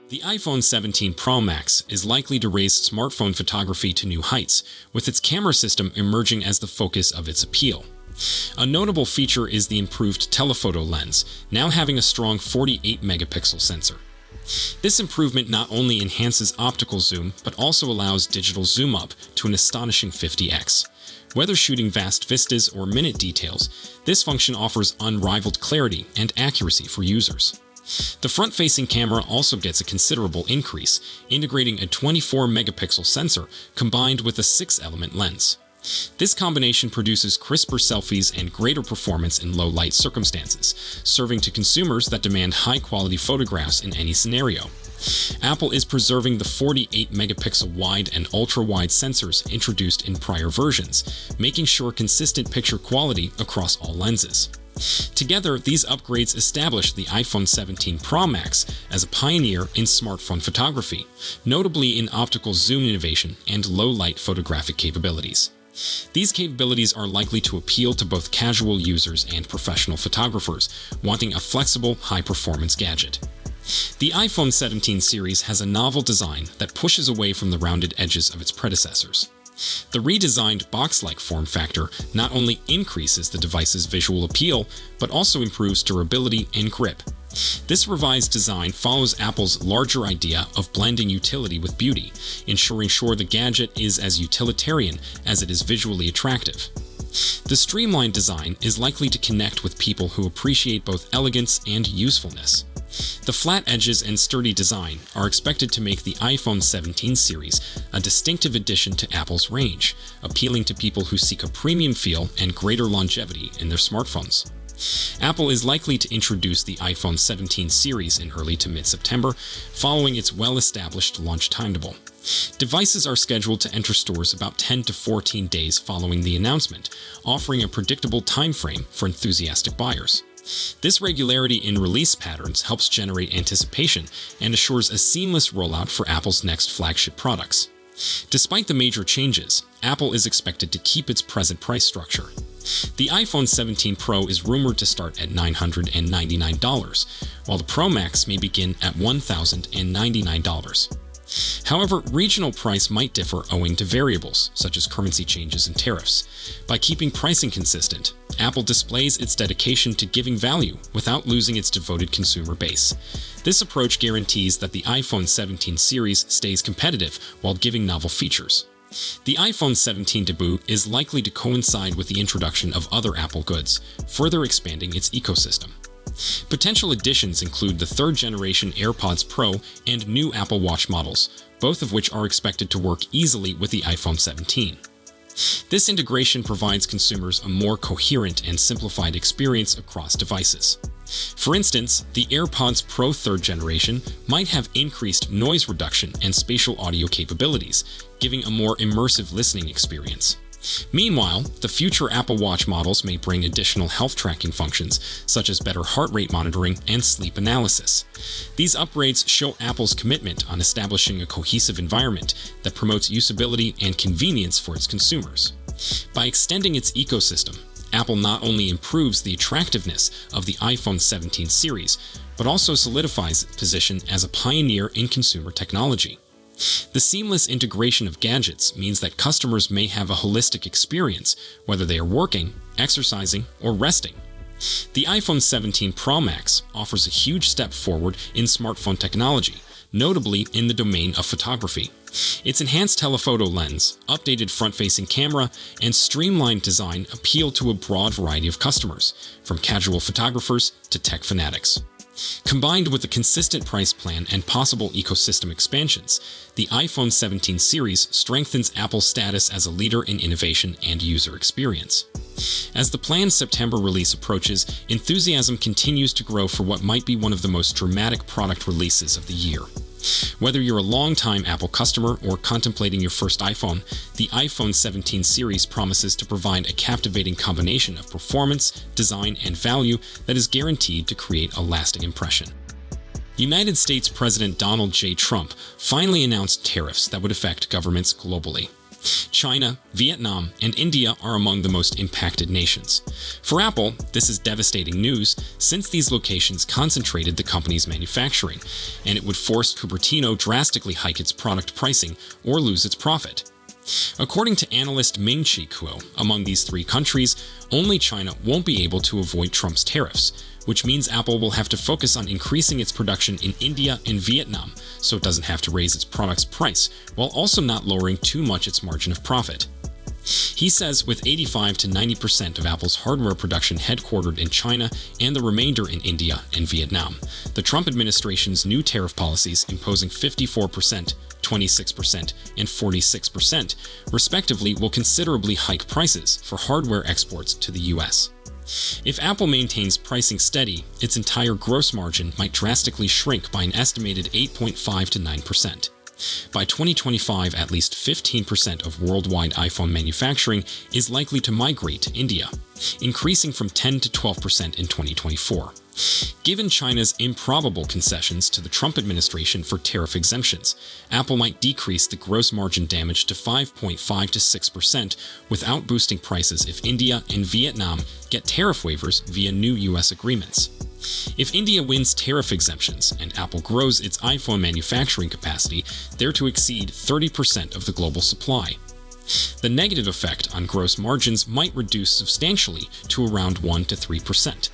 The iPhone 17 Pro Max is likely to raise smartphone photography to new heights, with its camera system emerging as the focus of its appeal. A notable feature is the improved telephoto lens, now having a strong 48-megapixel sensor. This improvement not only enhances optical zoom, but also allows digital zoom up to an astonishing 50x. Whether shooting vast vistas or minute details, this function offers unrivaled clarity and accuracy for users. The front-facing camera also gets a considerable increase, integrating a 24-megapixel sensor combined with a 6-element lens. This combination produces crisper selfies and greater performance in low-light circumstances, serving to consumers that demand high-quality photographs in any scenario. Apple is preserving the 48-megapixel wide and ultra-wide sensors introduced in prior versions, making sure consistent picture quality across all lenses. Together, these upgrades establish the iPhone 17 Pro Max as a pioneer in smartphone photography, notably in optical zoom innovation and low-light photographic capabilities. These capabilities are likely to appeal to both casual users and professional photographers wanting a flexible, high-performance gadget. The iPhone 17 series has a novel design that pushes away from the rounded edges of its predecessors. The redesigned box-like form factor not only increases the device's visual appeal, but also improves durability and grip. This revised design follows Apple's larger idea of blending utility with beauty, ensuring the gadget is as utilitarian as it is visually attractive. The streamlined design is likely to connect with people who appreciate both elegance and usefulness. The flat edges and sturdy design are expected to make the iPhone 17 series a distinctive addition to Apple's range, appealing to people who seek a premium feel and greater longevity in their smartphones. Apple is likely to introduce the iPhone 17 series in early to mid-September, following its well-established launch timetable. Devices are scheduled to enter stores about 10 to 14 days following the announcement, offering a predictable time frame for enthusiastic buyers. This regularity in release patterns helps generate anticipation and assures a seamless rollout for Apple's next flagship products. Despite the major changes, Apple is expected to keep its present price structure. The iPhone 17 Pro is rumored to start at $999, while the Pro Max may begin at $1,099. However, regional price might differ owing to variables, such as currency changes and tariffs. By keeping pricing consistent, Apple displays its dedication to giving value without losing its devoted consumer base. This approach guarantees that the iPhone 17 series stays competitive while giving novel features. The iPhone 17 debut is likely to coincide with the introduction of other Apple goods, further expanding its ecosystem. Potential additions include the third-generation AirPods Pro and new Apple Watch models, both of which are expected to work easily with the iPhone 17. This integration provides consumers a more coherent and simplified experience across devices. For instance, the AirPods Pro 3rd generation might have increased noise reduction and spatial audio capabilities, giving a more immersive listening experience. Meanwhile, the future Apple Watch models may bring additional health tracking functions, such as better heart rate monitoring and sleep analysis. These upgrades show Apple's commitment on establishing a cohesive environment that promotes usability and convenience for its consumers. By extending its ecosystem, Apple not only improves the attractiveness of the iPhone 17 series, but also solidifies its position as a pioneer in consumer technology. The seamless integration of gadgets means that customers may have a holistic experience, whether they are working, exercising, or resting. The iPhone 17 Pro Max offers a huge step forward in smartphone technology, notably in the domain of photography. Its enhanced telephoto lens, updated front-facing camera, and streamlined design appeal to a broad variety of customers, from casual photographers to tech fanatics. Combined with a consistent price plan and possible ecosystem expansions, the iPhone 17 series strengthens Apple's status as a leader in innovation and user experience. As the planned September release approaches, enthusiasm continues to grow for what might be one of the most dramatic product releases of the year. Whether you're a long-time Apple customer or contemplating your first iPhone, the iPhone 17 series promises to provide a captivating combination of performance, design, and value that is guaranteed to create a lasting impression. United States President Donald J. Trump finally announced tariffs that would affect governments globally. China, Vietnam, and India are among the most impacted nations. For Apple, this is devastating news since these locations concentrated the company's manufacturing, and it would force Cupertino drastically hike its product pricing or lose its profit. According to analyst Ming-Chi Kuo, among these three countries, only China won't be able to avoid Trump's tariffs, which means Apple will have to focus on increasing its production in India and Vietnam so it doesn't have to raise its product's price, while also not lowering too much its margin of profit. He says with 85 to 90% of Apple's hardware production headquartered in China and the remainder in India and Vietnam, the Trump administration's new tariff policies imposing 54%, 26%, and 46%, respectively, will considerably hike prices for hardware exports to the US. If Apple maintains pricing steady, its entire gross margin might drastically shrink by an estimated 8.5 to 9%. By 2025, at least 15% of worldwide iPhone manufacturing is likely to migrate to India, increasing from 10 to 12% in 2024. Given China's improbable concessions to the Trump administration for tariff exemptions, Apple might decrease the gross margin damage to 5.5 to 6% without boosting prices if India and Vietnam get tariff waivers via new US agreements. If India wins tariff exemptions and Apple grows its iPhone manufacturing capacity, they're to exceed 30% of the global supply. The negative effect on gross margins might reduce substantially to around 1 to 3%.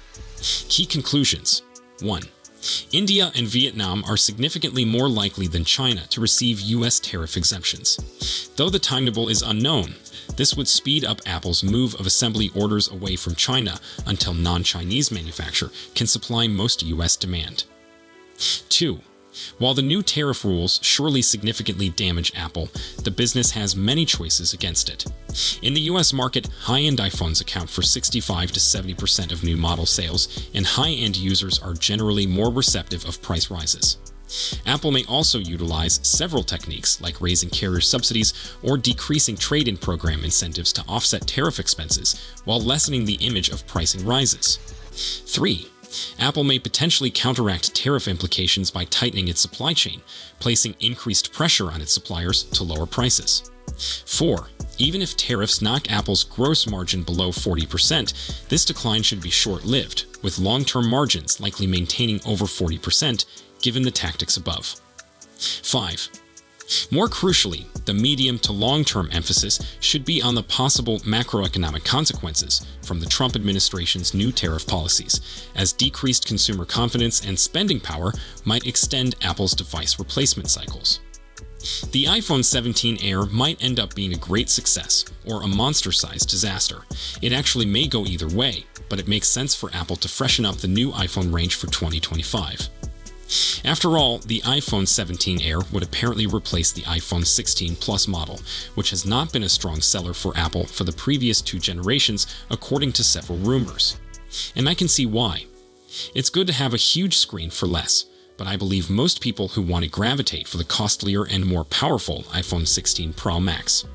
Key conclusions. 1. India and Vietnam are significantly more likely than China to receive US tariff exemptions. Though the timetable is unknown, this would speed up Apple's move of assembly orders away from China until non-Chinese manufacturer can supply most US demand. 2. While the new tariff rules surely significantly damage Apple, the business has many choices against it. In the US market, high-end iPhones account for 65 to 70% of new model sales, and high-end users are generally more receptive of price rises. Apple may also utilize several techniques like raising carrier subsidies or decreasing trade-in program incentives to offset tariff expenses while lessening the image of pricing rises. 3. Apple may potentially counteract tariff implications by tightening its supply chain, placing increased pressure on its suppliers to lower prices. 4. Even if tariffs knock Apple's gross margin below 40%, this decline should be short-lived, with long-term margins likely maintaining over 40%, given the tactics above. 5. More crucially, the medium to long-term emphasis should be on the possible macroeconomic consequences from the Trump administration's new tariff policies, as decreased consumer confidence and spending power might extend Apple's device replacement cycles. The iPhone 17 Air might end up being a great success or a monster-sized disaster. It actually may go either way, but it makes sense for Apple to freshen up the new iPhone range for 2025. After all, the iPhone 17 Air would apparently replace the iPhone 16 Plus model, which has not been a strong seller for Apple for the previous two generations, according to several rumors. And I can see why. It's good to have a huge screen for less, but I believe most people who want to gravitate for the costlier and more powerful iPhone 16 Pro Max.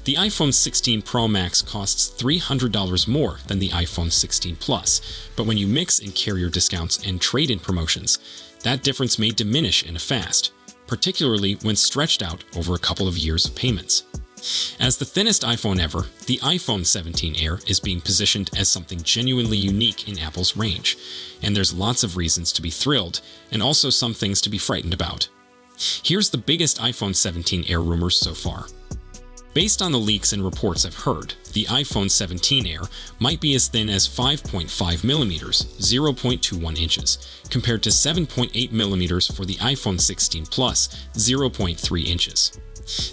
The iPhone 16 Pro Max costs $300 more than the iPhone 16 Plus, but when you mix in carrier discounts and trade-in promotions, that difference may diminish in a fast, particularly when stretched out over a couple of years of payments. As the thinnest iPhone ever, the iPhone 17 Air is being positioned as something genuinely unique in Apple's range, and there's lots of reasons to be thrilled, and also some things to be frightened about. Here's the biggest iPhone 17 Air rumors so far. Based on the leaks and reports I've heard, the iPhone 17 Air might be as thin as 5.5 millimeters, 0.21 inches, compared to 7.8 millimeters for the iPhone 16 Plus, 0.3 inches.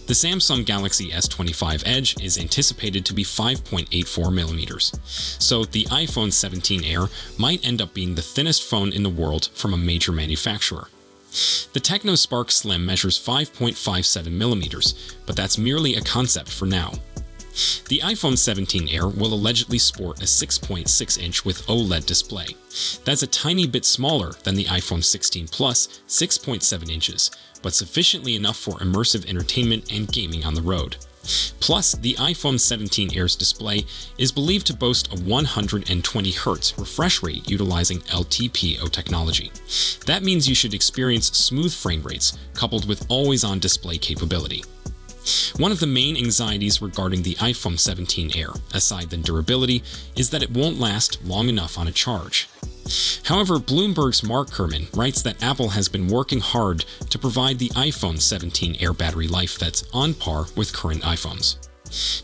The Samsung Galaxy S25 Edge is anticipated to be 5.84 millimeters, so the iPhone 17 Air might end up being the thinnest phone in the world from a major manufacturer. The TechnoSpark Slim measures 5.57 millimeters, but that's merely a concept for now. The iPhone 17 Air will allegedly sport a 6.6-inch with OLED display. That's a tiny bit smaller than the iPhone 16 Plus, 6.7 inches, but sufficiently enough for immersive entertainment and gaming on the road. Plus, the iPhone 17 Air's display is believed to boast a 120 Hz refresh rate utilizing LTPO technology. That means you should experience smooth frame rates coupled with always-on display capability. One of the main anxieties regarding the iPhone 17 Air, aside than durability, is that it won't last long enough on a charge. However, Bloomberg's Mark Gurman writes that Apple has been working hard to provide the iPhone 17 Air battery life that's on par with current iPhones.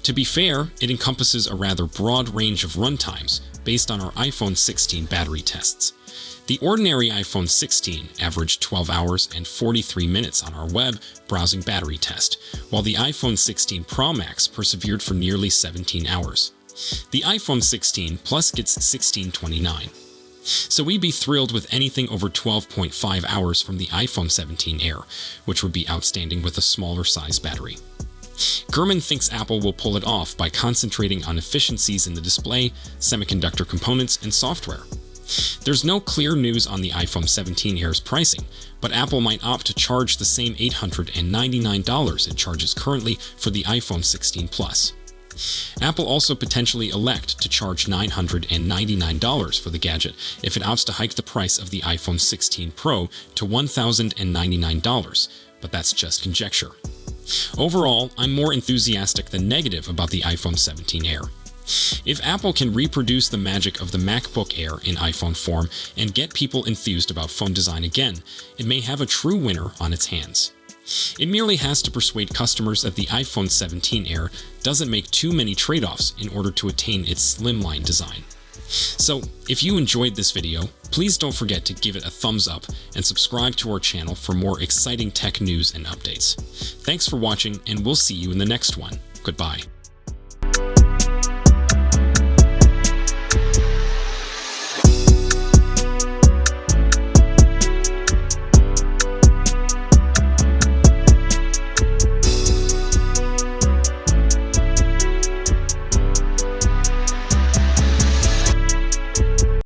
To be fair, it encompasses a rather broad range of runtimes based on our iPhone 16 battery tests. The ordinary iPhone 16 averaged 12 hours and 43 minutes on our web browsing battery test, while the iPhone 16 Pro Max persevered for nearly 17 hours. The iPhone 16 Plus gets 1629. So we'd be thrilled with anything over 12.5 hours from the iPhone 17 Air, which would be outstanding with a smaller size battery. Gurman thinks Apple will pull it off by concentrating on efficiencies in the display, semiconductor components, and software. There's no clear news on the iPhone 17 Air's pricing, but Apple might opt to charge the same $899 it charges currently for the iPhone 16 Plus. Apple also potentially elect to charge $999 for the gadget if it opts to hike the price of the iPhone 16 Pro to $1,099, but that's just conjecture. Overall, I'm more enthusiastic than negative about the iPhone 17 Air. If Apple can reproduce the magic of the MacBook Air in iPhone form and get people enthused about phone design again, it may have a true winner on its hands. It merely has to persuade customers that the iPhone 17 Air doesn't make too many trade-offs in order to attain its slimline design. So, if you enjoyed this video, please don't forget to give it a thumbs up and subscribe to our channel for more exciting tech news and updates. Thanks for watching, and we'll see you in the next one. Goodbye.